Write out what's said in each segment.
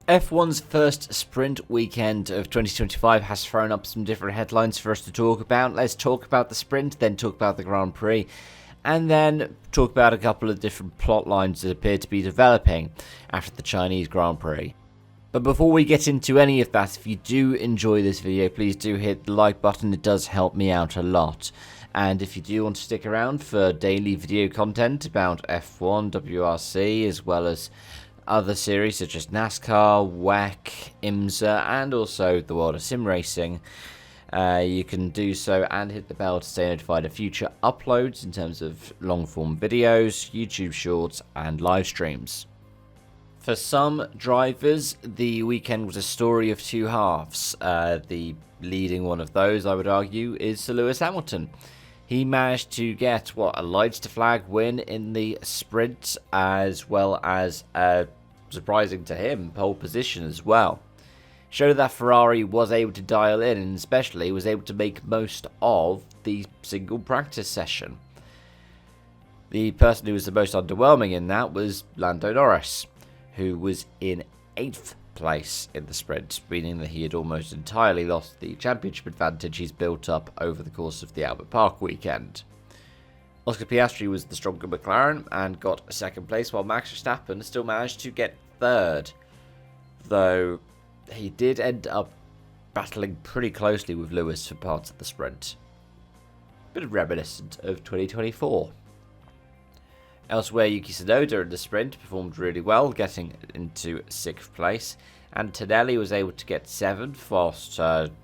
F1's first sprint weekend of 2025 has thrown up some different headlines for us to talk about. Let's talk about the sprint, then talk about the Grand Prix, and then talk about a couple of different plot lines that appear to be developing after the Chinese Grand Prix. But before we get into any of that, if you do enjoy this video, please do hit the like button. It does help me out a lot. And if you do want to stick around for daily video content about F1, WRC, as well as other series such as NASCAR, WEC, IMSA, and also the world of sim racing, you can do so and hit the bell to stay notified of future uploads in terms of long-form videos, YouTube shorts, and live streams. For some drivers, the weekend was a story of two halves. The leading one of those, I would argue, is Sir Lewis Hamilton. He managed to get, a lights to flag win in the sprint, as well as, surprising to him, pole position as well. Showed that Ferrari was able to dial in, and especially was able to make most of the single practice session. The person who was the most underwhelming in that was Lando Norris, who was in 8th place in the sprint, meaning that he had almost entirely lost the championship advantage he's built up over the course of the Albert Park weekend. Oscar Piastri was the stronger McLaren and got 2nd place, while Max Verstappen still managed to get 3rd, though he did end up battling pretty closely with Lewis for parts of the sprint. Bit reminiscent of 2024. Elsewhere, Yuki Tsunoda in the sprint performed really well, getting into 6th place, and Tonelli was able to get 7th, whilst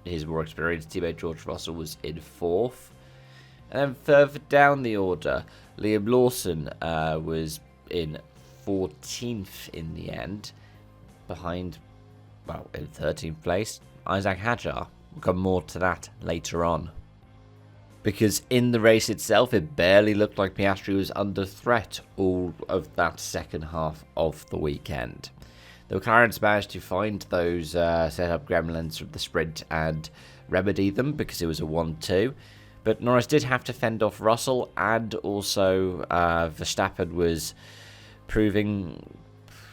his more experienced teammate George Russell was in 4th. And then further down the order, Liam Lawson was in 14th in the end, behind, in 13th place, Isaac Hadjar. We'll come more to that later on. Because in the race itself, it barely looked like Piastri was under threat all of that second half of the weekend. The McLarens managed to find those set-up gremlins from the sprint and remedy them because it was a 1-2. But Norris did have to fend off Russell, and also Verstappen was proving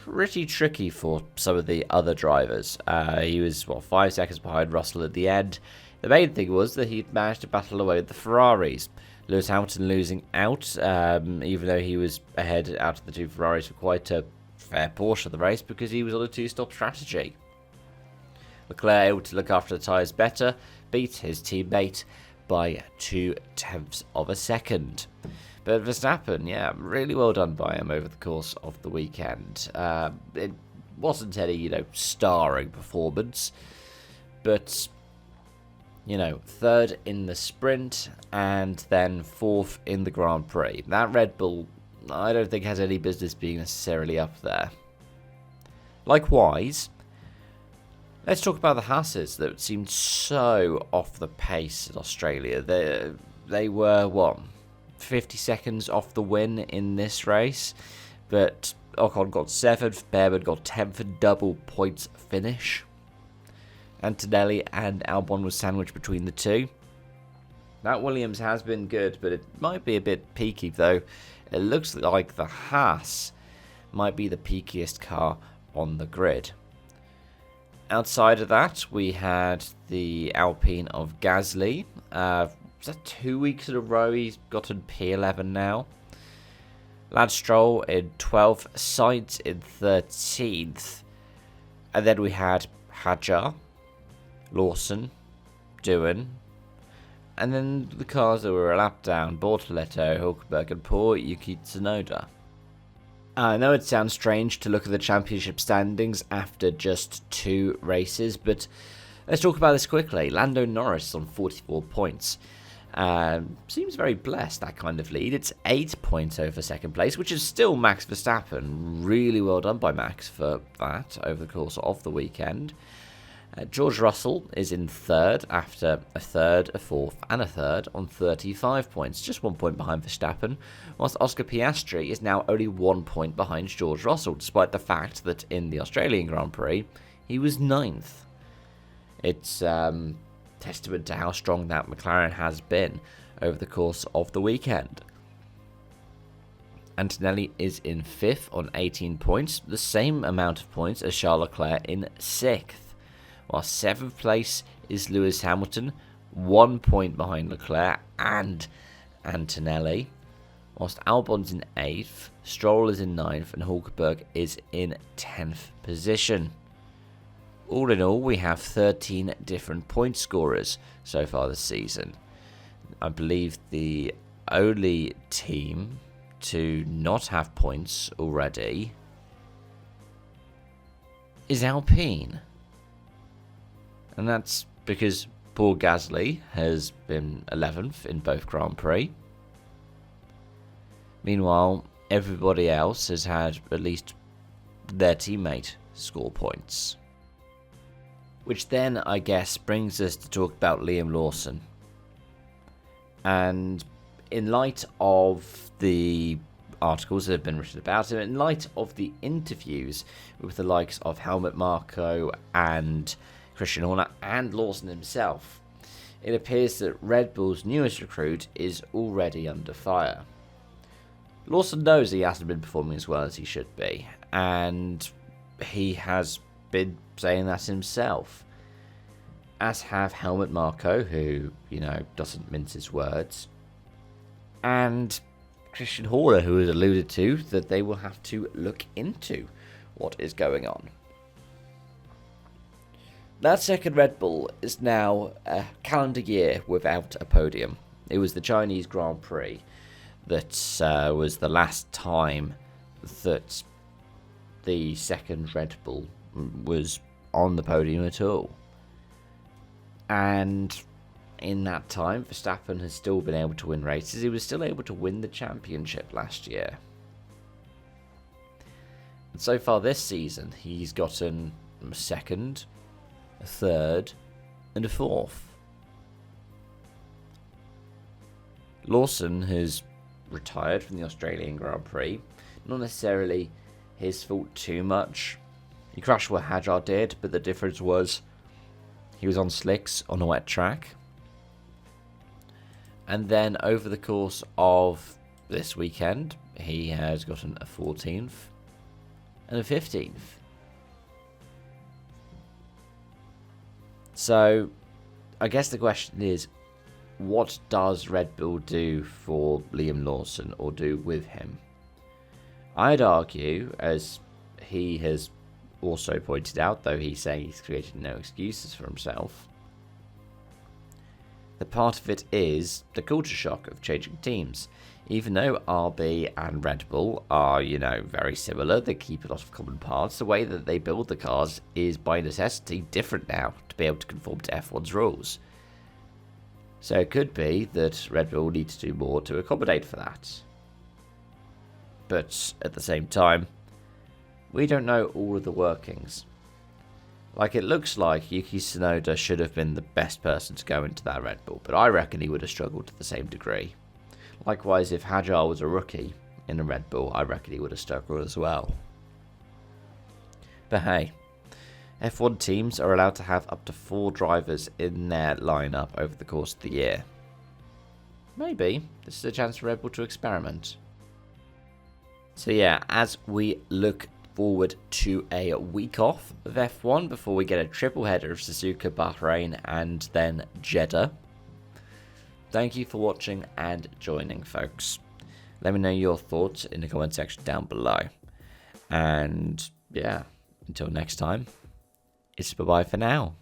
pretty tricky for some of the other drivers. He was 5 seconds behind Russell at the end. The main thing was that he'd managed to battle away with the Ferraris. Lewis Hamilton losing out, even though he was ahead out of the two Ferraris for quite a fair portion of the race because he was on a 2-stop strategy. Leclerc, able to look after the tyres better, beat his teammate by 0.2 of a second. But Verstappen, really well done by him over the course of the weekend. It wasn't any, starring performance, but 3rd in the sprint, and then 4th in the Grand Prix. That Red Bull, I don't think has any business being necessarily up there. Likewise, let's talk about the Haas's that seemed so off the pace in Australia. They were, 50 seconds off the win in this race, but Ocon got 7th, Behrman got 10th, a double points finish. Antonelli and Albon was sandwiched between the two. That Williams has been good, but it might be a bit peaky, though. It looks like the Haas might be the peakiest car on the grid. Outside of that, we had the Alpine of Gasly. Was that 2 weeks in a row he's gotten P11 now? Lance Stroll in 12th, Sainz in 13th. And then we had Hadjar, Lawson, Doohan, and then the cars that were a lap down, Bortoletto, Hülkenberg, and poor Yuki Tsunoda. I know it sounds strange to look at the championship standings after just 2 races, but let's talk about this quickly. Lando Norris on 44 points. Seems very blessed, that kind of lead. It's 8 points over 2nd place, which is still Max Verstappen. Really well done by Max for that over the course of the weekend. George Russell is in 3rd after a 3rd, a 4th, and a 3rd on 35 points, just 1 point behind Verstappen, whilst Oscar Piastri is now only 1 point behind George Russell, despite the fact that in the Australian Grand Prix he was 9th. It's testament to how strong that McLaren has been over the course of the weekend. Antonelli is in 5th on 18 points, the same amount of points as Charles Leclerc in 6th. While 7th place is Lewis Hamilton, 1 point behind Leclerc and Antonelli. Whilst Albon's in 8th, Stroll is in 9th, and Hulkenberg is in 10th position. All in all, we have 13 different point scorers so far this season. I believe the only team to not have points already is Alpine. And that's because Paul Gasly has been 11th in both Grand Prix. Meanwhile, everybody else has had at least their teammate score points. Which then, I guess, brings us to talk about Liam Lawson. And in light of the articles that have been written about him, in light of the interviews with the likes of Helmut Marko and Christian Horner and Lawson himself, it appears that Red Bull's newest recruit is already under fire. Lawson knows he hasn't been performing as well as he should be, and he has been saying that himself. As have Helmut Marko, who, doesn't mince his words, and Christian Horner, who has alluded to that they will have to look into what is going on. That second Red Bull is now a calendar year without a podium. It was the Chinese Grand Prix that was the last time that the second Red Bull was on the podium at all. And in that time, Verstappen has still been able to win races. He was still able to win the championship last year. And so far this season, he's gotten a second, a third, and a fourth. Lawson has retired from the Australian Grand Prix. Not necessarily his fault too much. He crashed what Hadjar did, but the difference was he was on slicks on a wet track. And then over the course of this weekend, he has gotten a 14th and a 15th. So, I guess the question is, what does Red Bull do for Liam Lawson, or do with him? I'd argue, as he has also pointed out, though he's saying he's created no excuses for himself, that part of it is the culture shock of changing teams. Even though RB and Red Bull are, very similar, they keep a lot of common parts, the way that they build the cars is by necessity different now to be able to conform to F1's rules. So it could be that Red Bull need to do more to accommodate for that. But at the same time, we don't know all of the workings. Like, it looks like Yuki Tsunoda should have been the best person to go into that Red Bull, but I reckon he would have struggled to the same degree. Likewise, if Hadjar was a rookie in a Red Bull, I reckon he would have struggled as well. But hey, F1 teams are allowed to have up to 4 drivers in their lineup over the course of the year. Maybe this is a chance for Red Bull to experiment. So yeah, as we look forward to a week off of F1 before we get a triple header of Suzuka, Bahrain, and then Jeddah. Thank you for watching and joining, folks. Let me know your thoughts in the comment section down below. And yeah, until next time, it's bye-bye for now.